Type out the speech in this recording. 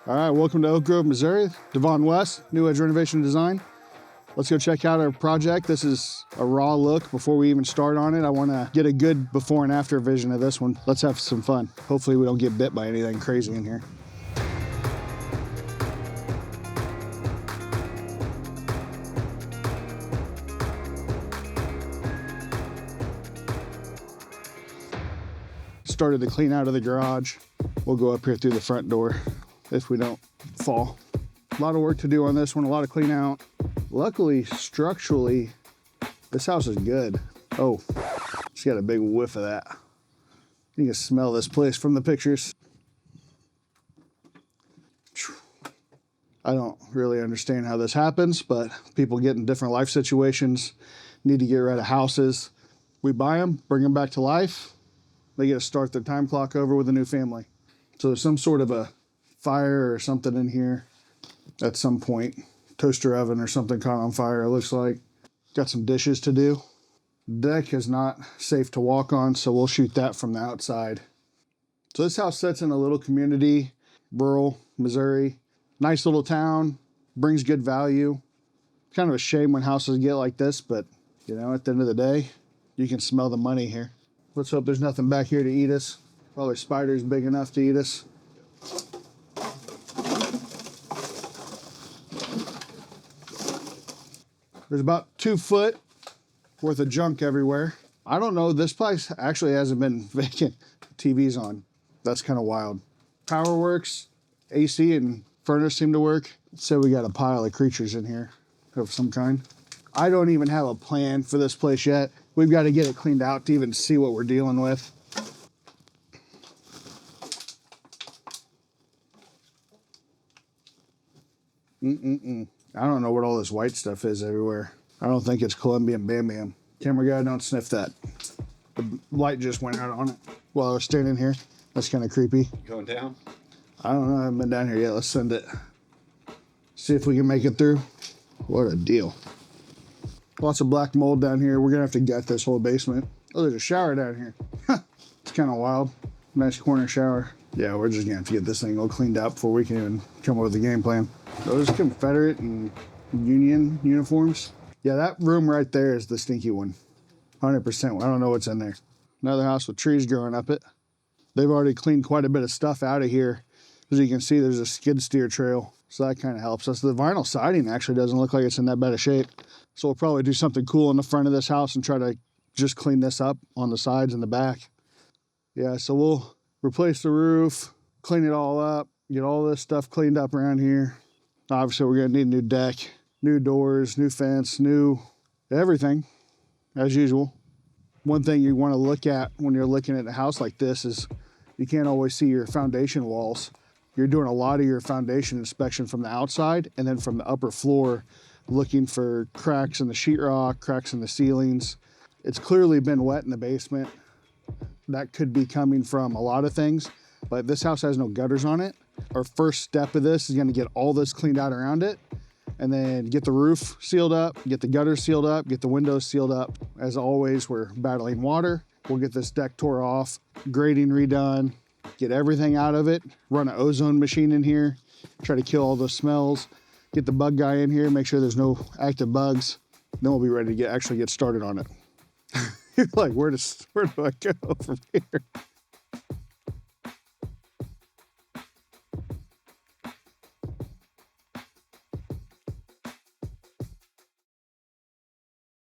All right, welcome to Oak Grove, Missouri. Devon West, New Edge Renovation Design. Let's go check out our project. This is a raw look before we even start on it. I want to get a good before and after vision of this one. Let's have some fun. Hopefully we don't get bit by anything crazy in here. Started to clean out of the garage. We'll go up here through the front door if we don't fall. A lot of work to do on this one, a lot of clean out. Luckily, structurally, this house is good. Oh, it's got a big whiff of that. You can smell this place from the pictures. I don't really understand how this happens, but people get in different life situations, need to get rid of houses. We buy them, bring them back to life. They get to start their time clock over with a new family. So there's some sort of a fire or something in here at some point. Toaster oven or something caught on fire, it looks like. Got some dishes to do. Deck is not safe to walk on, so we'll shoot that from the outside. So this house sits in a little community, rural Missouri. Nice little town, brings good value. Kind of a shame when houses get like this, but you know, at the end of the day, you can smell the money here. Let's hope there's nothing back here to eat us. Probably spiders big enough to eat us. There's about 2 foot worth of junk everywhere. I don't know, this place actually hasn't been vacant. TV's on. That's kind of wild. Power works, AC and furnace seem to work. So we got a pile of creatures in here of some kind. I don't even have a plan for this place yet. We've got to get it cleaned out to even see what we're dealing with. I don't know what all this white stuff is everywhere. I don't think it's Colombian Bam Bam. Camera guy, don't sniff that. The light just went out on it while I was standing here. That's kind of creepy. Going down? I don't know, I haven't been down here yet. Let's send it. See if we can make it through. What a deal. Lots of black mold down here. We're gonna have to gut this whole basement. Oh, there's a shower down here. It's kind of wild. Nice corner shower. Yeah, we're just gonna have to get this thing all cleaned up before we can even come up with a game plan. Those Confederate and Union uniforms. Yeah, that room right there is the stinky one. 100%. I don't know what's in there. Another house with trees growing up it. They've already cleaned quite a bit of stuff out of here. As you can see, there's a skid steer trail. So that kind of helps us. The vinyl siding actually doesn't look like it's in that bad of shape. So we'll probably do something cool in the front of this house and try to just clean this up on the sides and the back. Yeah, so we'll replace the roof, clean it all up, get all this stuff cleaned up around here. Obviously, we're gonna need a new deck, new doors, new fence, new everything, as usual. One thing you wanna look at when you're looking at a house like this is you can't always see your foundation walls. You're doing a lot of your foundation inspection from the outside and then from the upper floor, looking for cracks in the sheetrock, cracks in the ceilings. It's clearly been wet in the basement. That could be coming from a lot of things, but this house has no gutters on it. Our first step of this is gonna get all this cleaned out around it and then get the roof sealed up, get the gutters sealed up, get the windows sealed up. As always, we're battling water. We'll get this deck tore off, grading redone, get everything out of it, run an ozone machine in here, try to kill all those smells, get the bug guy in here, make sure there's no active bugs. Then we'll be ready to actually get started on it. You're like, where do I go from here?